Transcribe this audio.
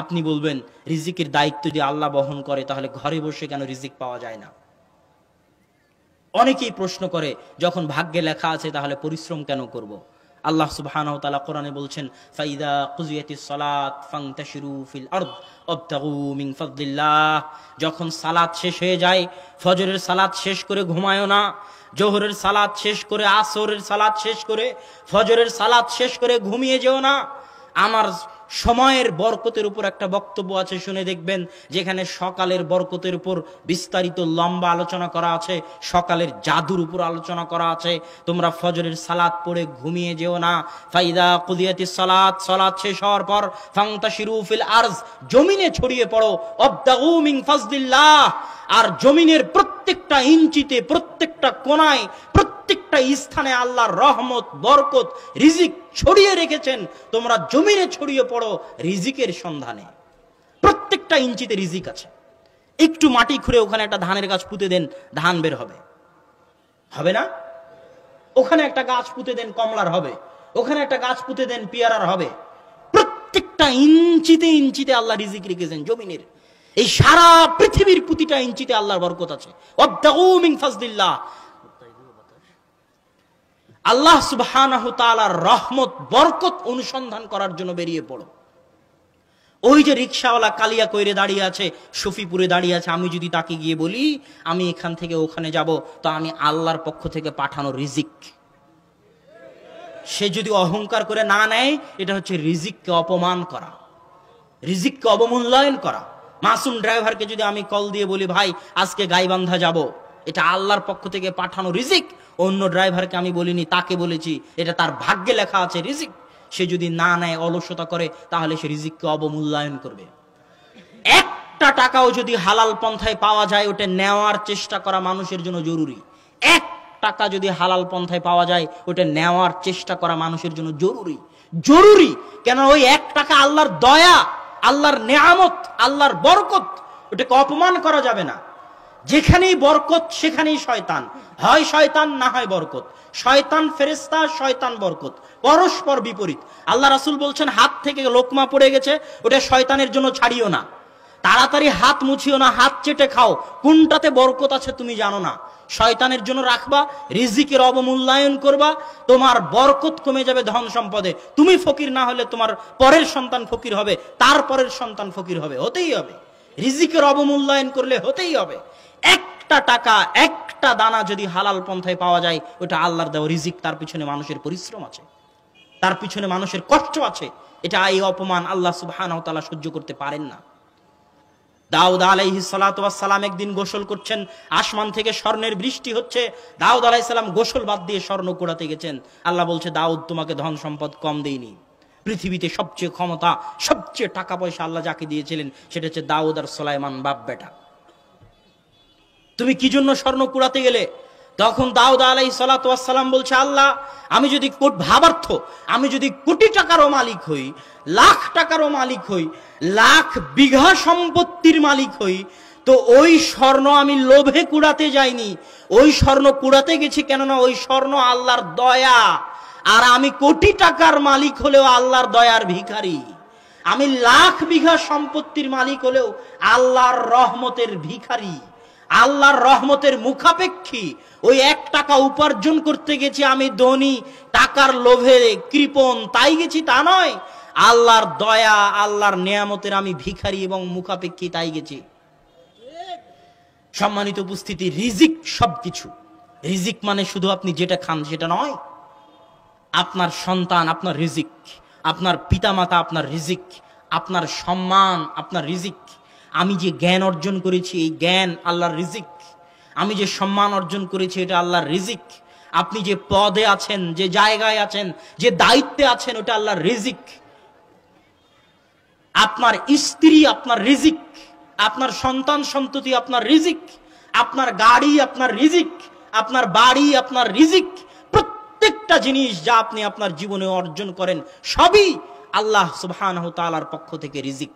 আপনি বলবেন রিজিকের দায়িত্ব যদি আল্লাহ বহন করে তাহলে ঘরে বসে কেন রিজিক পাওয়া যায় না? অনেকেই প্রশ্ন করে যখন ভাগ্যে লেখা আছে তাহলে পরিশ্রম কেন করব? আল্লাহ সুবহানাহু ওয়া তাআলা কোরআনে বলছেন, ফাইদা কুজিয়াতিস সালাত ফান্তাশিরু ফিল আরদ ওয়াবতাগু মিন ফাদলিল্লাহ। যখন সালাত শেষ হয়ে যায়, ফজরের সালাত শেষ করে ঘুমায়ও না, জোহরের সালাত শেষ করে, আসরের সালাত শেষ করে, ফজরের সালাত শেষ করে ঘুমিয়ে যেও না। আমার সময়ের বরকতের উপর একটা বক্তব্য আছে, শুনে দেখবেন, যেখানে সকালের বরকতের উপর বিস্তারিত লম্বা আলোচনা করা আছে, সকালের জাদুর উপর আলোচনা করা আছে। তোমরা ফজরের সালাত পড়ে ঘুমিয়ে যেও না। ফাইদা কুদিয়াতিস সালাত, সালাত শেষ হওয়ার পর ফান্তাশিরু ফিল আরজ, জমিনে ছড়িয়ে পড়ো, ওয়াবতাগু মিন ফাজলিল্লাহ। আর জমিনের প্রত্যেকটা ইঞ্চিতে, প্রত্যেকটা কোণায়, প্রত্যেকটা স্থানে আল্লাহর রহমত, বরকত, রিজিক ছড়িয়ে রেখেছেন। তোমরা জমিনে ছড়িয়ে পড়ো রিজিকের সন্ধানে। প্রত্যেকটা ইঞ্চিতে রিজিক আছে। একটু মাটি খুঁড়ে ওখানে একটা ধানের গাছ পুঁতে দেন, ধান বের হবে, হবে না? ওখানে একটা গাছ পুঁতে দেন, কমলার হবে। ওখানে একটা গাছ পুঁতে দেন, পেয়ারার হবে। প্রত্যেকটা ইঞ্চিতে ইঞ্চিতে আল্লাহ রিজিক রেখেছেন জমিনের। এই সারা পৃথিবীর প্রতিটা ইঞ্চিতে আল্লাহর বরকত আছে। ওয়াবতাগু মিন ফাজলিল্লাহ। আল্লাহ সুবহানাহু তাআলার রহমত, বরকত অনুসন্ধান করার জন্য বেরিয়ে পড়ো। ওই যে রিকশাওয়ালা কালিয়া কইরে দাঁড়িয়ে আছে, শফিপুরে দাঁড়িয়ে আছে, আমি যদি তাকে গিয়ে বলি আমি এখান থেকে ওখানে যাব, তো আমি আল্লাহর পক্ষ থেকে পাঠানো রিজিক। সে যদি অহংকার করে না নেয়, এটা হচ্ছে রিজিককে অপমান করা, রিজিককে অবমূল্যায়ন করা। মাসুম ড্রাইভারকে যদি আমি কল দিয়ে বলি ভাই আজকে গাইবান্ধা যাব, এটা আল্লাহর পক্ষ থেকে পাঠানো রিজিক। অন্য ড্রাইভারকে আমি বলিনি, তাকে বলেছি, এটা তার ভাগ্যে লেখা আছে রিজিক। সে যদি না নেয়, অলসতা করে, তাহলে সে রিজিককে অবমূল্যায়ন করবে। একটা টাকাও যদি হালাল পন্থায় পাওয়া যায়, ওটা নেওয়ার চেষ্টা করা মানুষের জন্য জরুরি। এক টাকা যদি হালাল পন্থায় পাওয়া যায়, ওটা নেওয়ার চেষ্টা করা মানুষের জন্য জরুরি। জরুরি কেন? ওই এক টাকা আল্লাহর দয়া, আল্লাহর নেয়ামত, আল্লাহর বরকত, ওটাকে অপমান করা যাবে না। যেখানেই বরকত সেখানেই শয়তান, হয় শয়তান না হয় বরকত। শয়তান ফেরেশতা, শয়তান বরকত, পরস্পর বিপরীত। আল্লাহ রাসূল বলছেন হাত থেকে লোকমা পড়ে গেছে, ওটা শয়তানের জন্য ছাড়িও না, তাড়াতাড়ি হাত মুছিও না, হাত চেটে খাও। কোনটাতে বরকত আছে তুমি জানো না, শয়তানের জন্য রাখবা, রিজিকের অবমূল্যায়ন করবা, তোমার বরকত কমে যাবে ধন সম্পদে। তুমি ফকির না হলে তোমার পরের সন্তান ফকির হবে, তার পরের সন্তান ফকির হবে, হতেই হবে। রিজিকের অবমূল্যায়ন করলে হতেই হবে। একটা টাকা, একটা দানা যদি হালাল পন্থায় পাওয়া যায়, ওটা আল্লাহর দেওয়া রিজিক। তার পিছনে মানুষের পরিশ্রম আছে, তার পিছনে মানুষের কষ্ট আছে। এটা এই অপমান আল্লাহ সুবহানাহু ওয়া তাআলা সহ্য করতে পারেন না। দাউদ আলাইহিস সালাতু ওয়াস সালাম একদিন গোসল করছেন, আসমান থেকে স্বর্ণের বৃষ্টি হচ্ছে। দাউদ আলাইহিস সালাম গোসল বাদ দিয়ে স্বর্ণ কুড়াতে গেছেন। আল্লাহ বলছে, দাউদ তোমাকে ধন সম্পদ কম দেইনি। পৃথিবীতে সবচেয়ে ক্ষমতা, সবচেয়ে টাকা পয়সা আল্লাহ যাকে দিয়েছিলেন সেটা হচ্ছে দাউদ আর সুলাইমান, বাপ বেটা। তুমি কি জন্য স্বর্ণ কুড়াতে গেলে? তখন দাউদ আলাইহিস সালাতু ওয়াস সালাম বলছে, আল্লাহ আমি যদি ভাবার্থ, আমি যদি কোটি টাকারও মালিক হই, লাখ টাকারও মালিক হই, লাখ বিঘা সম্পত্তির মালিক হই, তো ওই স্বর্ণ আমি লোভে কুড়াতে যাইনি। ওই স্বর্ণ কুড়াতে গেছি কেননা ওই স্বর্ণ আল্লাহর দয়া। আর আমি কোটি টাকার মালিক হলেও আল্লাহর দয়ার ভিখারি। আমি লাখ বিঘা সম্পত্তির মালিক হলেও আল্লাহর রহমতের ভিখারি, আল্লাহর রহমতের মুখাপেক্ষী। ওই এক টাকা উপার্জন করতে গেছি আমি ধনী, টাকার লোভে কৃপণ তাই গেছি তা নয়। আল্লাহর দয়া, আল্লাহর নেয়ামতের আমি ভিখারি এবং মুখাপেক্ষী তাই গেছি। সম্মানিত উপস্থিতি, রিজিক সবকিছু। রিজিক মানে শুধু আপনি যেটা খান সেটা নয়। আপনার সন্তান আপনার রিজিক, আপনার পিতামাতা আপনার রিজিক, আপনার সম্মান আপনার রিজিক। আমি যে জ্ঞান অর্জন করেছি এই জ্ঞান আল্লাহর রিজিক। আমি যে সম্মান অর্জন করেছি এটা আল্লাহর রিজিক। আপনি যে পদে আছেন, যে জায়গায় আছেন, যে দায়িত্বে আছেন, ওটা আল্লাহর রিজিক। আপনার স্ত্রী আপনার রিজিক, আপনার সন্তান সন্ততি আপনার রিজিক, আপনার গাড়ি আপনার রিজিক, আপনার বাড়ি আপনার রিজিক। প্রত্যেকটা জিনিস যা আপনি আপনার জীবনে অর্জন করেন সবই আল্লাহ সুবহানাহু ওয়া তাআলার পক্ষ থেকে রিজিক।